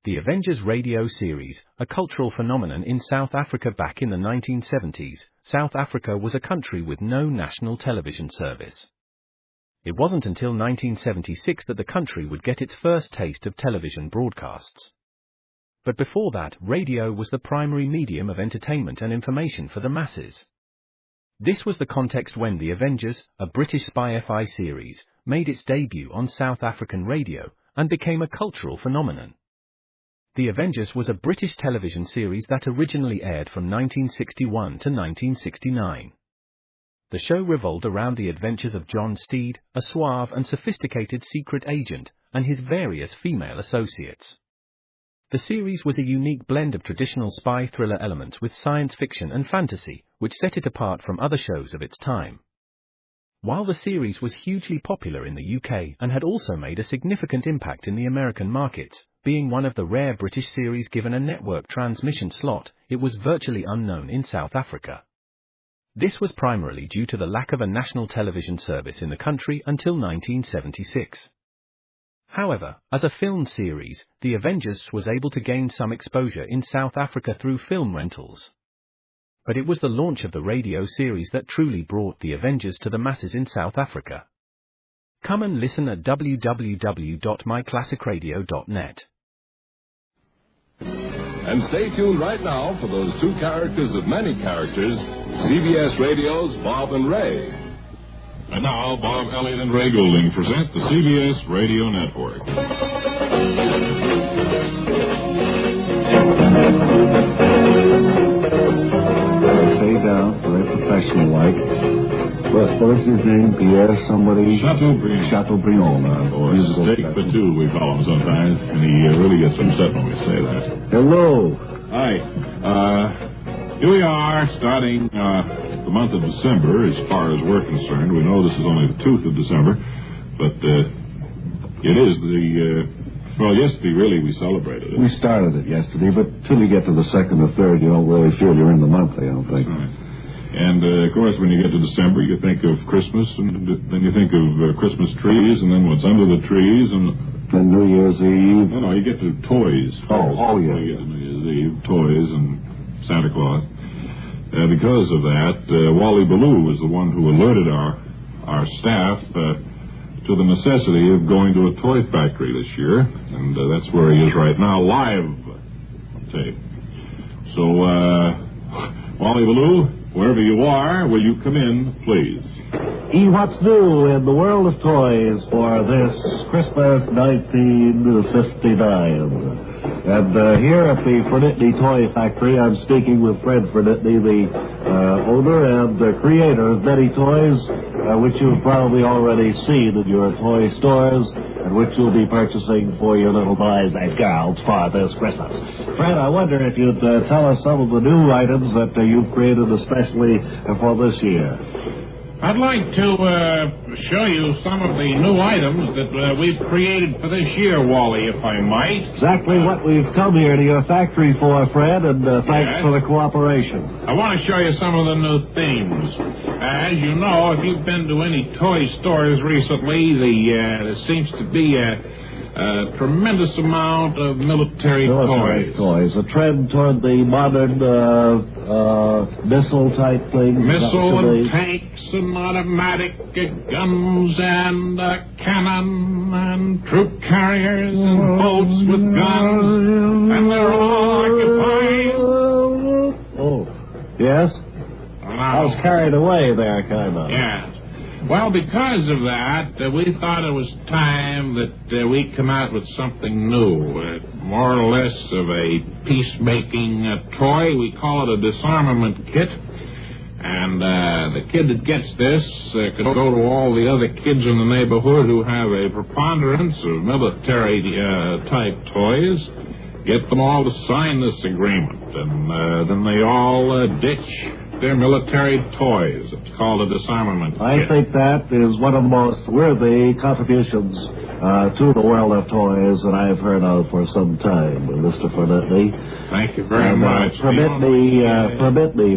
The Avengers radio series, a cultural phenomenon in South Africa back in the 1970s, South Africa was a country with no national television service. It wasn't until 1976 that the country would get its first taste of television broadcasts. But before that, radio was the primary medium of entertainment and information for the masses. This was the context when The Avengers, a British spy FI series, made its debut on South African radio and became a cultural phenomenon. The Avengers was a British television series that originally aired from 1961 to 1969. The show revolved around the adventures of John Steed, a suave and sophisticated secret agent, and his various female associates. The series was a unique blend of traditional spy thriller elements with science fiction and fantasy, which set it apart from other shows of its time. While the series was hugely popular in the UK and had also made a significant impact in the American markets, being one of the rare British series given a network transmission slot, it was virtually unknown in South Africa. This was primarily due to the lack of a national television service in the country until 1976. However, as a film series, The Avengers was able to gain some exposure in South Africa through film rentals. But it was the launch of the radio series that truly brought The Avengers to the masses in South Africa. Come and listen at www.myclassicradio.net. And stay tuned right now for those two characters of many characters, CBS Radio's Bob and Ray. And now, Bob, Elliott, and Ray Goulding present the CBS Radio Network. Say down, very professional-like. What is his name? Pierre somebody? Chateaubriand. He's a steak for two, we call him sometimes, and he really gets upset when we say that. Hello. Hi. Here we are, starting the month of December, as far as we're concerned. We know this is only the 2nd of December, but it is well, yesterday, really, we celebrated it. We started it yesterday, but till you get to the 2nd or 3rd, you don't really feel you're in the month, I don't think. Right. And, of course, when you get to December, you think of Christmas, and then you think of Christmas trees, and then what's under the trees, and New Year's Eve. No, you get to toys. Oh, yeah. You get to New Year's Eve, toys, and Santa Claus. Because of that, Wally Ballou was the one who alerted our staff to the necessity of going to a toy factory this year, and that's where he is right now, live tape. So, Wally Ballou, wherever you are, will you come in, please? What's new in the world of toys for this Christmas 1959? And here at the Fernitney Toy Factory, I'm speaking with Fred Fernitney, the owner and the creator of many toys, which you've probably already seen in your toy stores, and which you'll be purchasing for your little boys and girls for this Christmas. Fred, I wonder if you'd tell us some of the new items that you've created especially for this year. I'd like to show you some of the new items that we've created for this year, Wally, if I might. Exactly what we've come here to your factory for, Fred, and thanks for the cooperation. I want to show you some of the new themes. As you know, if you've been to any toy stores recently, there seems to be a tremendous amount of military toys. A trend toward the modern missile-type things. Missile and tanks and automatic guns and cannon and troop carriers and boats with guns. And they're all occupying. Oh, yes? I was carried away there, kind of. Yes. Well, because of that, we thought it was time that we come out with something new, more or less of a peacemaking toy. We call it a disarmament kit. And the kid that gets this could go to all the other kids in the neighborhood who have a preponderance of military-type toys, get them all to sign this agreement, and then they all ditch their military toys. It's called a disarmament kit. I think that is one of the most worthy contributions to the world of toys that I've heard of for some time, Mr. Fernitney. Thank you very much. Permit me,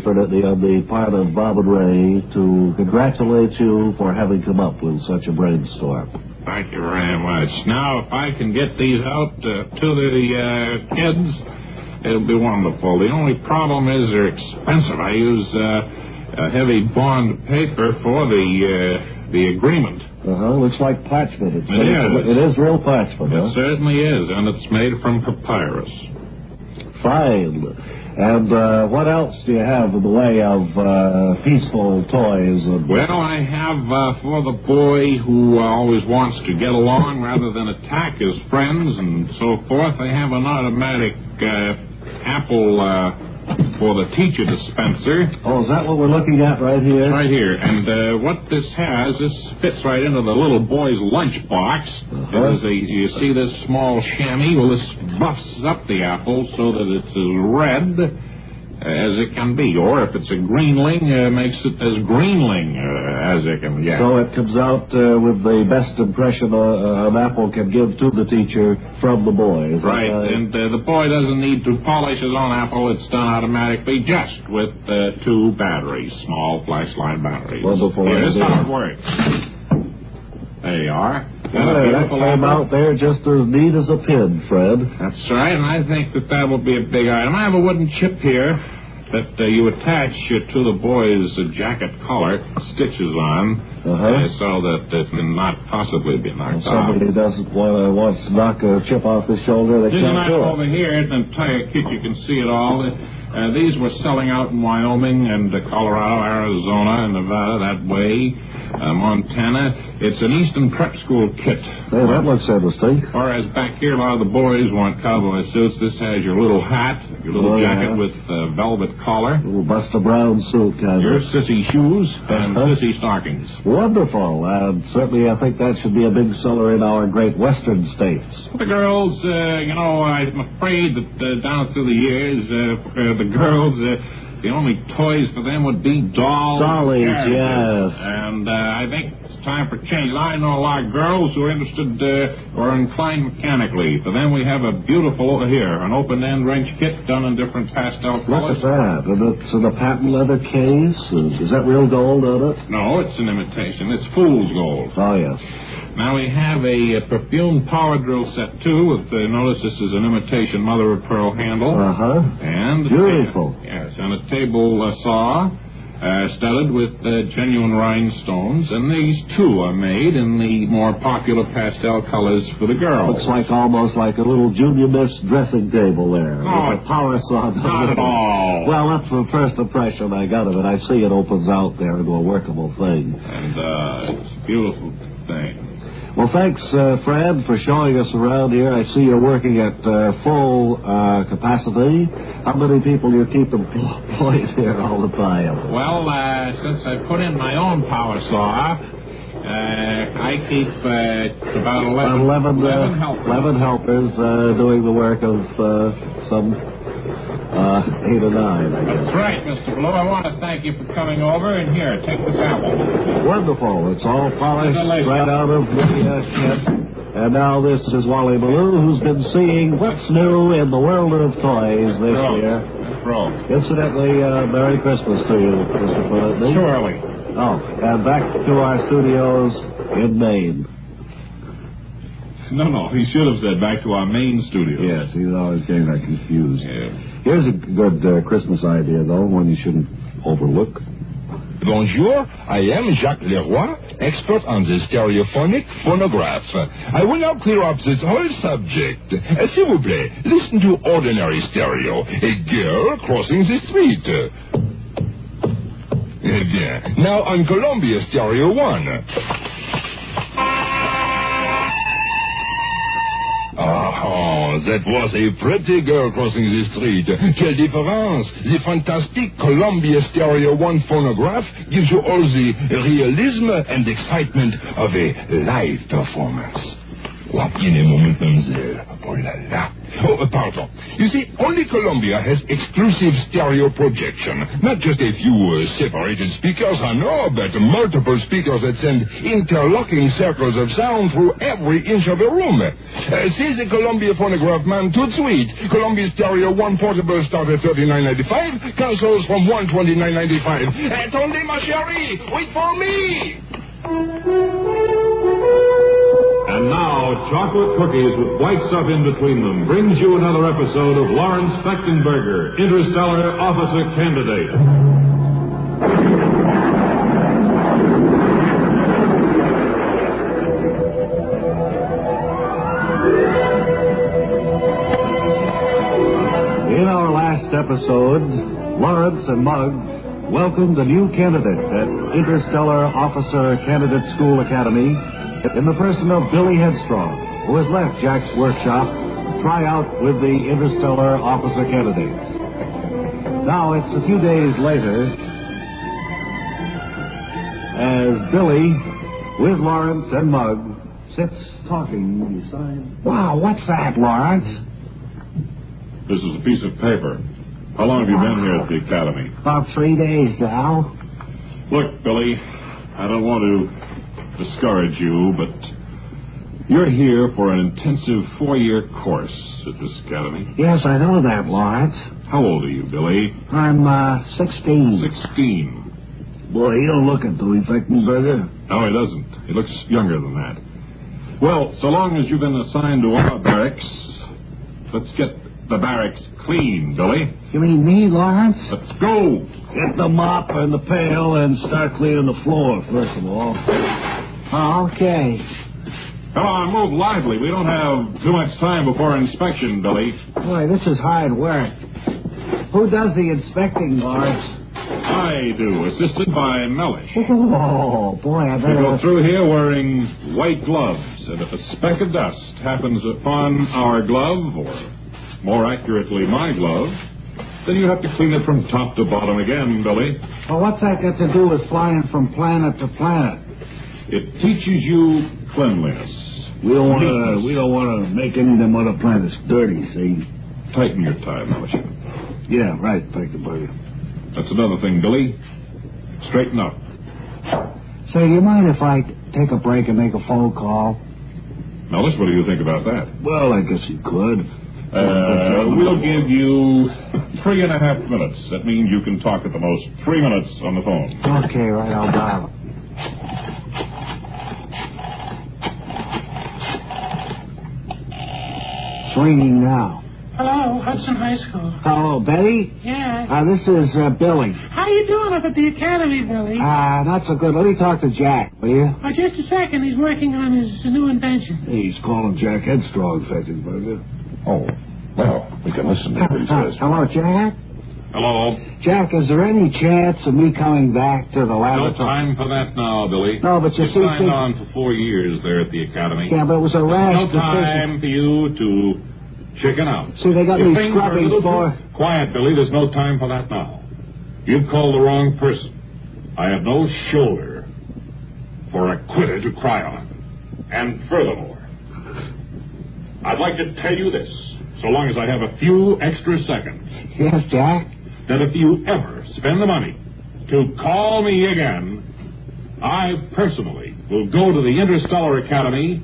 Fernitney, on the part of Bob and Ray, to congratulate you for having come up with such a brainstorm. Thank you very much. Now, if I can get these out to the kids, it'll be wonderful. The only problem is they're expensive. I use a heavy bond paper for the agreement. Looks like parchment. It is real parchment, It certainly is, and it's made from papyrus. Fine. And what else do you have in the way of peaceful toys? Well, I have for the boy who always wants to get along rather than attack his friends and so forth, I have an automatic apple for the teacher dispenser. Oh, is that what we're looking at right here? Right here. And what this fits right into the little boy's lunchbox. You see this small chamois? Well, this buffs up the apple so that it's as red as it can be. Or if it's a greenling, makes it as greenling as it can get. So it comes out with the best impression an apple can give to the teacher from the boy. Right, and the boy doesn't need to polish his own apple. It's done automatically just with 2 batteries, small flashlight batteries. Wonderful. Here's how it works. There you are. That came out there just as neat as a pin, Fred. That's right, and I think that will be a big item. I have a wooden chip here that you attach to the boy's jacket collar, stitches on, so that it can not possibly be knocked off. Somebody doesn't wants to knock a chip off his shoulder, they can't do it. Over here, the entire kit, you can see it all. These were selling out in Wyoming and Colorado, Arizona, and Nevada, that way, Montana. It's an Eastern prep school kit. Hey, that looks interesting. Whereas back here, a lot of the boys want cowboy suits. This has your little hat, your little jacket with velvet collar. Little Buster Brown suit, kind your of. sissy shoes and sissy stockings. Wonderful. And certainly I think that should be a big seller in our great western states. The girls, I'm afraid that down through the years, the girls... the only toys for them would be dolls. Dollies, yes. And I think it's time for change. I know a lot of girls who are interested or inclined mechanically. For them, we have a beautiful, an open-end wrench kit done in different pastel colors. Look at that. And it's in a patent leather case. Is that real gold on it? No, it's an imitation. It's fool's gold. Oh, yes. Now we have a perfume power drill set, too, with, notice this is an imitation mother-of-pearl handle. And beautiful. Yes, and a table saw studded with genuine rhinestones. And these, too, are made in the more popular pastel colors for the girls. Looks like almost like a little junior miss dressing table there. With a power saw. Not at all. Well, that's the first impression I got of it. I see it opens out there into a workable thing. And it's a beautiful thing. Well, thanks, Fred, for showing us around here. I see you're working at full capacity. How many people do you keep employed here all the time? Well, since I put in my own power saw, I keep about 11 helpers doing the work of some 8 or 9, I guess. That's right, Mr. Blue. I want to thank you for coming over. And here, take this apple. Wonderful. It's all polished right out of the kit. And now this is Wally Ballou, who's been seeing what's new in the world of toys this year. Incidentally, Merry Christmas to you, Mr. Fernandez. Surely. Oh, and back to our studios in Maine. No, he should have said back to our main studio. Yes, he's always getting that confused. Yeah. Here's a good Christmas idea, though, one you shouldn't overlook. Bonjour, I am Jacques Leroy, expert on the stereophonic phonograph. I will now clear up this whole subject. S'il vous plaît, listen to ordinary stereo. A girl crossing the street. Eh bien, now on Columbia Stereo 1. Oh, that was a pretty girl crossing the street. Quelle différence! The fantastic Columbia Stereo 1 phonograph gives you all the realism and excitement of a live performance. Oh, bien aimé, mademoiselle. Oh la la. Oh, pardon. You see, only Columbia has exclusive stereo projection. Not just a few separated speakers, I know, but multiple speakers that send interlocking circles of sound through every inch of the room. See the Columbia phonograph, man, tout de suite. Columbia Stereo 1 portable start at $39.95. Consoles from $129.95. Attendez, ma chérie! Wait for me! And now, chocolate cookies with white stuff in between them brings you another episode of Lawrence Fechtenberg, Interstellar Officer Candidate. In our last episode, Lawrence and Mugg welcomed a new candidate at Interstellar Officer Candidate School Academy in the person of Billy Headstrong, who has left Jack's workshop to try out with the Interstellar Officer candidates. Now it's a few days later as Billy, with Lawrence and Mugg, sits talking beside... Wow, what's that, Lawrence? This is a piece of paper. How long have you been here at the academy? About 3 days now. Look, Billy, I don't want to discourage you, but you're here for an intensive 4-year course at this academy. Yes, I know that, Lawrence. How old are you, Billy? I'm 16. 16. Boy, he don't look it, do he, Fechtenberger? No, he doesn't. He looks younger than that. Well, so long as you've been assigned to our barracks, let's get the barracks clean, Billy. You mean me, Lawrence? Let's go. Get the mop and the pail and start cleaning the floor, first of all. Oh, okay. Come on, move lively. We don't have too much time before inspection, Billy. Boy, this is hard work. Who does the inspecting, Lawrence? I do, assisted by Mellish. Oh, boy, I We better... go through here wearing white gloves, and if a speck of dust happens upon our glove, or more accurately, my glove, then you have to clean it from top to bottom again, Billy. Well, what's that got to do with flying from planet to planet? It teaches you cleanliness. We don't want to make any of them other planets dirty, see? Tighten your tie, Mellish. Yeah, right, Fechtenberger. That's another thing, Billy. Straighten up. Say, do you mind if I take a break and make a phone call? Mellish, what do you think about that? Well, I guess you could. We'll give you 3.5 minutes. That means you can talk at the most 3 minutes on the phone. Okay, right, I'll dial. It's ringing now. Hello, Hudson High School. Hello, Betty? Yeah. This is Billy. How you doing up at the academy, Billy? Not so good. Let me talk to Jack, will you? Oh, just a second. He's working on his new invention. He's calling Jack Headstrong, Fechtenberger. Oh, well, we can listen to what he says. Hello, Jack? Hello. Jack, is there any chance of me coming back to the No laboratory? time for that now, Billy. No, but you see... signed on for 4 years there at the academy. Yeah, but it was a rash No decision. time for you to chicken out. See, they got If me things are a scrubbing little for... too quiet, Billy. There's no time for that now. You've called the wrong person. I have no shoulder for a quitter to cry on. And furthermore, I'd like to tell you this, so long as I have a few extra seconds, Yes, Jack? that if you ever spend the money to call me again, I personally will go to the Interstellar Academy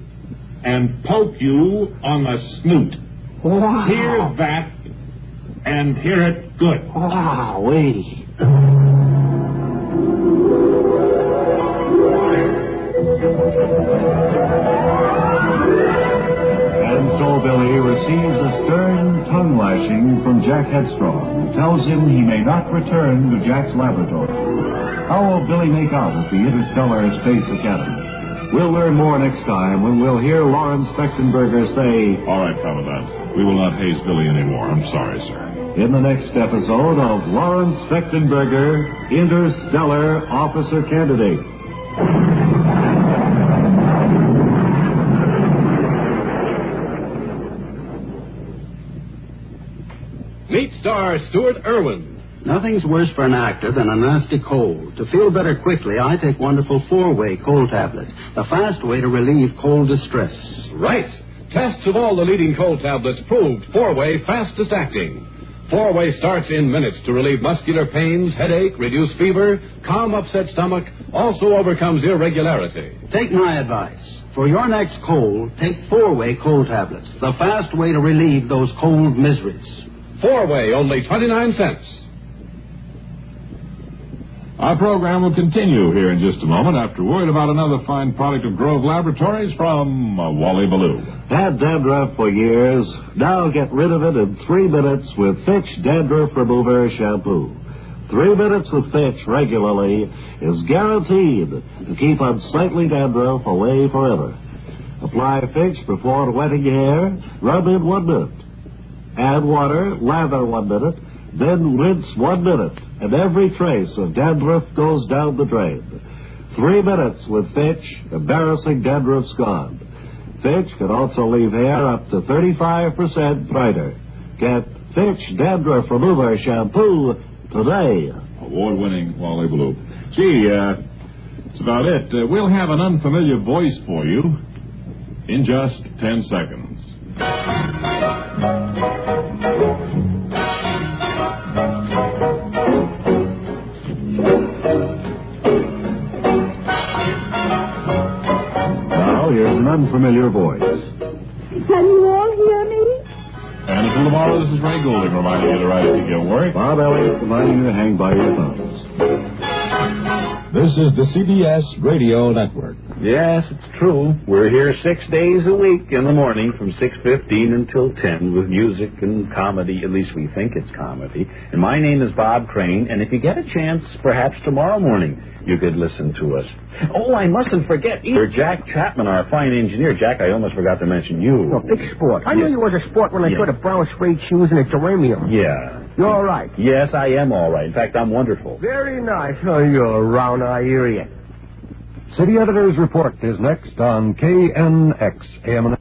and poke you on the snoot. Wow. Hear that, and hear it good. Wow-wee. And so Billy receives a stern tongue-lashing from Jack Headstrong, who tells him he may not return to Jack's laboratory. How will Billy make out at the Interstellar Space Academy? We'll learn more next time when we'll hear Lawrence Fechtenberger say... All right, Commandant. We will not haze Billy anymore. I'm sorry, sir. In the next episode of Lawrence Fechtenberger, Interstellar Officer Candidate. Meet star Stuart Irwin. Nothing's worse for an actor than a nasty cold. To feel better quickly, I take wonderful 4-way cold tablets, the fast way to relieve cold distress. Right. Tests of all the leading cold tablets proved 4-way fastest acting. 4-way starts in minutes to relieve muscular pains, headache, reduce fever, calm upset stomach, also overcomes irregularity. Take my advice. For your next cold, take 4-way cold tablets, the fast way to relieve those cold miseries. 4-way, only 29 cents. Our program will continue here in just a moment after a word about another fine product of Grove Laboratories from Wally Ballou. Had dandruff for years. Now get rid of it in 3 minutes with Fitch Dandruff Remover Shampoo. 3 minutes with Fitch regularly is guaranteed to keep unsightly dandruff away forever. Apply Fitch before wetting hair. Rub in 1 minute. Add water, lather 1 minute, then rinse 1 minute, and every trace of dandruff goes down the drain. 3 minutes with Fitch, embarrassing dandruff's gone. Fitch can also leave hair up to 35% brighter. Get Fitch Dandruff Remover Shampoo today. Award-winning Wally Ballou. Gee, that's about it. We'll have an unfamiliar voice for you in just 10 seconds. Now, here's an unfamiliar voice. Can you all hear me? And until tomorrow, this is Ray Goulding reminding you to write to your work. Bob Elliott reminding you to hang by your thumbs. This is the CBS Radio Network. Yes, it's true. We're here 6 days a week in the morning from 6:15 until 10 with music and comedy. At least we think it's comedy. And my name is Bob Crane, and if you get a chance, perhaps tomorrow morning, you could listen to us. Oh, I mustn't forget either. Jack Chapman, our fine engineer. Jack, I almost forgot to mention you. Oh, big sport. I knew you was a sport when I saw the brown suede shoes and the geranium. Yeah. You're all right? Yes, I am all right. In fact, I'm wonderful. Very nice. Oh, you're a round-eye idiot. City Editor's Report is next on KNX AM.